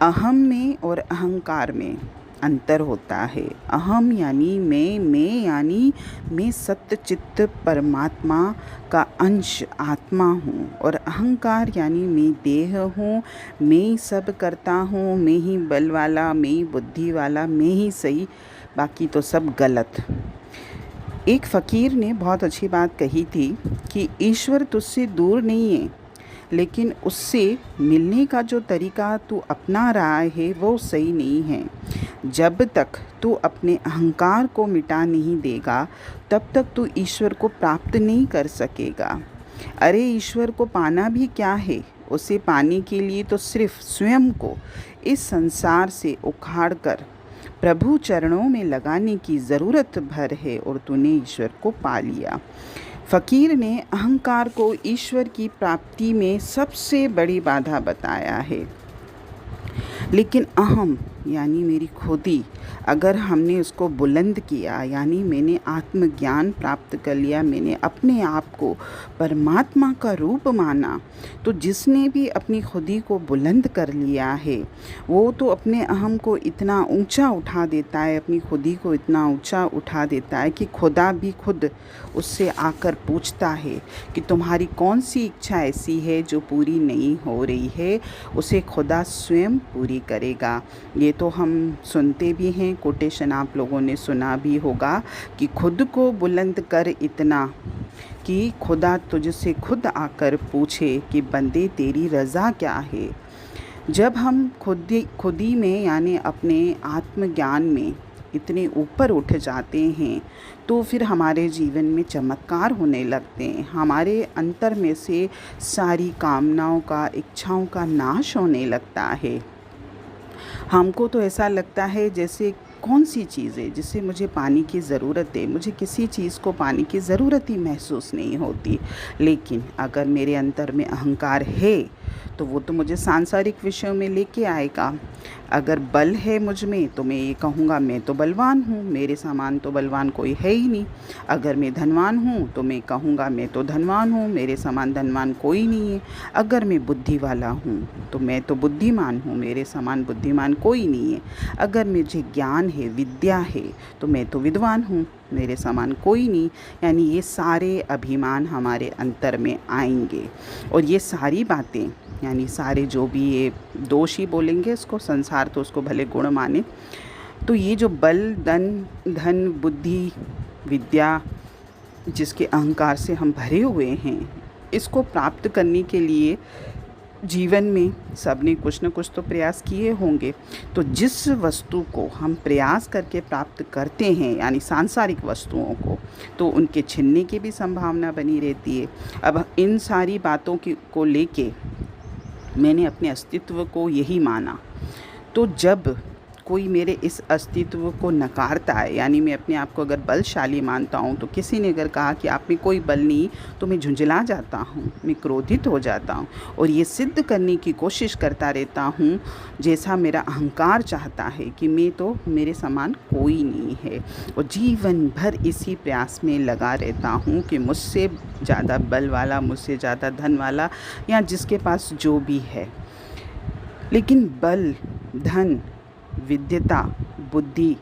अहम में और अहंकार में अंतर होता है। अहम यानी मैं यानी मैं सत्य चित्त परमात्मा का अंश आत्मा हूँ, और अहंकार यानी मैं देह हूँ, मैं ही सब करता हूँ, मैं ही बल वाला, मैं ही बुद्धि वाला, मैं ही सही, बाकी तो सब गलत। एक फ़कीर ने बहुत अच्छी बात कही थी कि ईश्वर तुझसे दूर नहीं है, लेकिन उससे मिलने का जो तरीका तू अपना रहा है वो सही नहीं है। जब तक तू अपने अहंकार को मिटा नहीं देगा, तब तक तू ईश्वर को प्राप्त नहीं कर सकेगा। अरे ईश्वर को पाना भी क्या है, उसे पाने के लिए तो सिर्फ स्वयं को इस संसार से उखाड़ कर प्रभु चरणों में लगाने की ज़रूरत भर है, और तूने ईश्वर को पा लिया। फ़कीर ने अहंकार को ईश्वर की प्राप्ति में सबसे बड़ी बाधा बताया है, लेकिन अहम यानी मेरी खुदी, अगर हमने उसको बुलंद किया, यानी मैंने आत्मज्ञान प्राप्त कर लिया, मैंने अपने आप को परमात्मा का रूप माना, तो जिसने भी अपनी खुदी को बुलंद कर लिया है वो तो अपने अहम को इतना ऊंचा उठा देता है, अपनी खुदी को इतना ऊंचा उठा देता है कि खुदा भी खुद उससे आकर पूछता है कि तुम्हारी कौन सी इच्छा ऐसी है जो पूरी नहीं हो रही है, उसे खुदा स्वयं पूरी करेगा। ये तो हम सुनते भी हैं, कोटेशन आप लोगों ने सुना भी होगा कि खुद को बुलंद कर इतना कि खुदा तुझसे खुद आकर पूछे कि बंदे तेरी रज़ा क्या है। जब हम खुदी में यानी अपने आत्मज्ञान में इतने ऊपर उठ जाते हैं, तो फिर हमारे जीवन में चमत्कार होने लगते हैं। हमारे अंतर में से सारी कामनाओं का, इच्छाओं का नाश होने लगता है। हमको तो ऐसा लगता है जैसे कौन सी चीज़ है जिससे मुझे पानी की ज़रूरत है, मुझे किसी चीज़ को पानी की ज़रूरत ही महसूस नहीं होती। लेकिन अगर मेरे अंतर में अहंकार है तो वो तो मुझे सांसारिक विषयों में लेके आएगा। अगर बल है मुझ में तो मैं ये कहूँगा मैं तो बलवान हूँ, मेरे समान तो बलवान कोई है ही नहीं। अगर मैं धनवान हूँ तो मैं कहूँगा मैं तो धनवान हूँ, मेरे समान धनवान कोई नहीं है। अगर मैं बुद्धि वाला हूँ तो मैं तो बुद्धिमान हूँ, मेरे समान बुद्धिमान कोई नहीं है। अगर मुझे ज्ञान है, विद्या है, तो मैं तो विद्वान हूँ, मेरे समान कोई नहीं। यानी ये सारे अभिमान हमारे अंतर में आएंगे, और ये सारी बातें यानी सारे जो भी ये दोष ही बोलेंगे इसको, संसार तो उसको भले गुण माने, तो ये जो बल, धन, बुद्धि, विद्या, जिसके अहंकार से हम भरे हुए हैं, इसको प्राप्त करने के लिए जीवन में सबने कुछ न कुछ तो प्रयास किए होंगे। तो जिस वस्तु को हम प्रयास करके प्राप्त करते हैं यानी सांसारिक वस्तुओं को, तो उनके छिनने की भी संभावना बनी रहती है। अब इन सारी बातों को लेके मैंने अपने अस्तित्व को यही माना, तो जब कोई मेरे इस अस्तित्व को नकारता है, यानी मैं अपने आप को अगर बलशाली मानता हूँ, तो किसी ने अगर कहा कि आप में कोई बल नहीं, तो मैं झुंझला जाता हूँ, मैं क्रोधित हो जाता हूँ, और ये सिद्ध करने की कोशिश करता रहता हूँ जैसा मेरा अहंकार चाहता है कि मैं तो मेरे समान कोई नहीं है, और जीवन भर इसी प्रयास में लगा रहता हूँ कि मुझसे ज़्यादा बल वाला, मुझसे ज़्यादा धन वाला, या जिसके पास जो भी है। लेकिन बल, धन, विद्यता, बुद्धि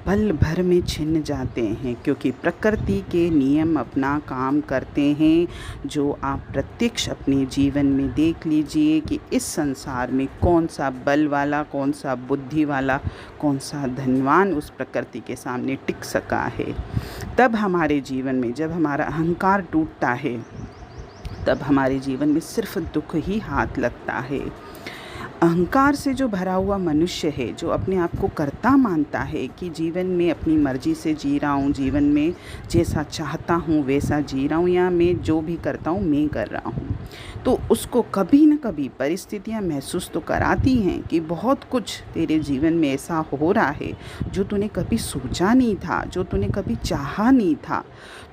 पल भर में छिन जाते हैं, क्योंकि प्रकृति के नियम अपना काम करते हैं, जो आप प्रत्यक्ष अपने जीवन में देख लीजिए कि इस संसार में कौन सा बल वाला, कौन सा बुद्धि वाला, कौन सा धनवान उस प्रकृति के सामने टिक सका है। तब हमारे जीवन में जब हमारा अहंकार टूटता है, तब हमारे जीवन में सिर्फ दुख ही हाथ लगता है। अहंकार से जो भरा हुआ मनुष्य है, जो अपने आप को कर्ता मानता है कि जीवन में अपनी मर्जी से जी रहा हूँ, जीवन में जैसा चाहता हूँ वैसा जी रहा हूँ, या मैं जो भी करता हूँ मैं कर रहा हूँ, तो उसको कभी न कभी परिस्थितियाँ महसूस तो कराती हैं कि बहुत कुछ तेरे जीवन में ऐसा हो रहा है जो तूने कभी सोचा नहीं था, जो तूने कभी चाहा नहीं था।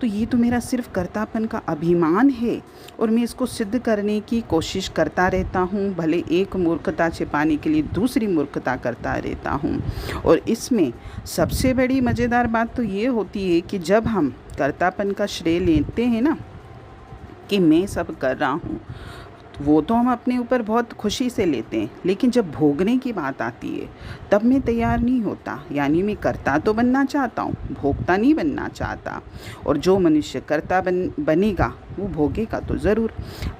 तो ये तो मेरा सिर्फ कर्तापन का अभिमान है, और मैं इसको सिद्ध करने की कोशिश करता रहता हूँ, भले एक मूर्खता छिपाने के लिए दूसरी मूर्खता करता रहता हूँ। और इसमें सबसे बड़ी मज़ेदार बात तो ये होती है कि जब हम कर्तापन का श्रेय लेते हैं ना कि मैं सब कर रहा हूँ, वो तो हम अपने ऊपर बहुत खुशी से लेते हैं, लेकिन जब भोगने की बात आती है तब मैं तैयार नहीं होता। यानी मैं कर्ता तो बनना चाहता हूँ, भोक्ता नहीं बनना चाहता। और जो मनुष्य कर्ता बनेगा वो भोगेगा तो ज़रूर।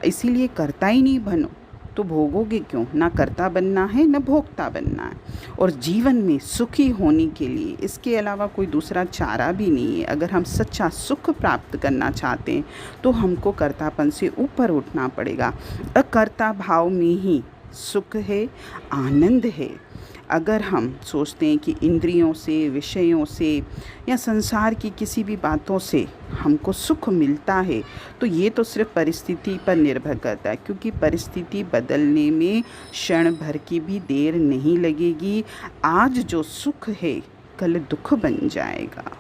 इसीलिए कर्ता ही नहीं बनो तो भोगोगे क्यों? ना कर्ता बनना है ना भोक्ता बनना है। और जीवन में सुखी होने के लिए इसके अलावा कोई दूसरा चारा भी नहीं है। अगर हम सच्चा सुख प्राप्त करना चाहते हैं तो हमको कर्तापन से ऊपर उठना पड़ेगा। अकर्ता भाव में ही सुख है, आनंद है। अगर हम सोचते हैं कि इंद्रियों से, विषयों से या संसार की किसी भी बातों से हमको सुख मिलता है तो ये तो सिर्फ परिस्थिति पर निर्भर करता है, क्योंकि परिस्थिति बदलने में क्षण भर की भी देर नहीं लगेगी। आज जो सुख है कल दुख बन जाएगा।